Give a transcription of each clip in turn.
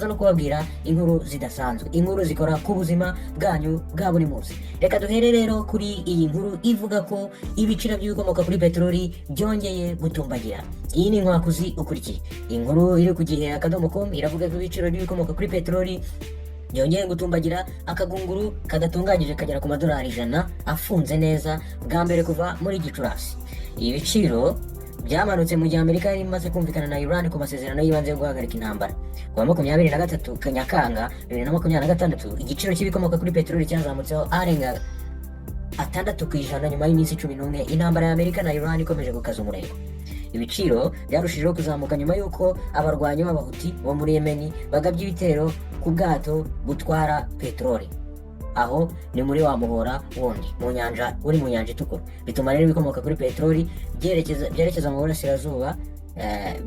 turaza no kubabwira inkuru zidasanzwe, inkuru zikora ku buzima bwanyu bwa buri munsi. Reka duhere rero kuri iyi nkuru ivuga ko ibiciro by'ibikomoka kuri peteroli byongeye gutumbagira. Iyi ni inkwakuzi ukurikiye. Inkuru iri ku gihe akadomo.com iravuga ko ibiciro by'ibikomoka kuri peteroli byongeye gutumbagira, akagunguru kadatunganyije kagera ku madolari 100 afunze neza bwa mbere kuva muri Gicurasi. Ibi biciro byamanutse mu gihe Amerika yari imaze kumvikana na Iran ku masezerano y'ibanze yo guhagarika intambara. Kuwa 23 Nyakanga 2026 igiciro cy'ibikomoka kuri peteroli cyazamutseho arenga 6% nyuma y'iminsi 11 intambara ya Amerika na Iran ikomeje gukaza umurego. Ibiciro byarushijeho kuzamuka nyuma y'uko abarwanyi b'abahuti bo muri Yemen bagabye ibitero ku bwato butwara peteroli, aho ni muri wa muhora wundi uri mu nyanja itukura. Bituma rero ibikomoka kuri peteroli byerekeza mu burasirazuba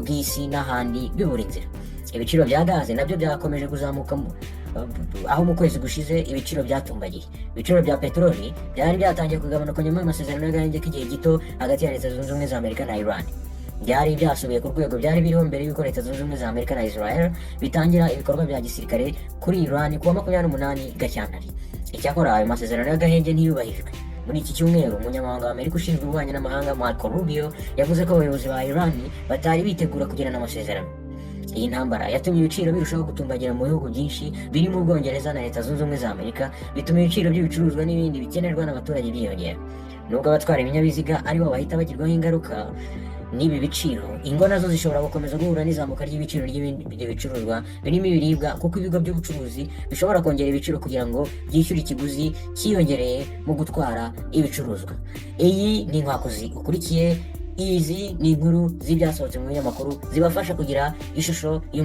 bw'isi n'ahandi bibura inzira. Ibiciro bya gaze nabyo byakomeje kuzamuka, aho mu kwezi gushize ibiciro byatumbagiye. Ibiciro bya peteroli byari byatangiye kugabanuka nyuma y'amasezerano y'agahenge k'igihe gito hagati ya Leta Zunze Ubumwe za Amerika na Iran. Byari byasubiye ku rwego byari biriho mbere y'uko Leta Zunze Ubumwe za Amerika na Israel bitangira ibikorwa bya gisirikare kuri Iran kuwa 28 Gashyantare. Icyakora ayo masezerano y'agahenge ntiyubahirijwe. Muri iki cyumweru umunyamabanga wa Amerika ushinzwe ububanyi n'amahanga Marco Rubio yavuze ko abayobozi ba Iran batari bitegura kugirana amasezerano. Iyi ntambara yatumye ibiciro birushaho gutumbagira mu bihugu byinshi birimo Ubwongereza na Leta Zunze Ubumwe za Amerika, bituma ibiciro by'ibicuruzwa n'ibindi bikenerwa n'abaturage byiyongera. Nubwo abatwara ibinyabiziga aribo bahita bagirwaho ingaruka n'ibi biciro, ingo nazo zishobora gukomeza guhura n'izamuka ry'ibiciro ry'ibindi bicuruzwa birimo ibiribwa, kuko ibigo by'ubucuruzi bishobora kongera ibiciro kugira ngo byishyure ikiguzi cyiyongereye mu gutwara ibicuruzwa. Iyi ni inkwakuzi ukurikiye. Izi ni inkuru z'ibyasohotse mu binyamakuru zibafasha kugira ishusho y'umuntu.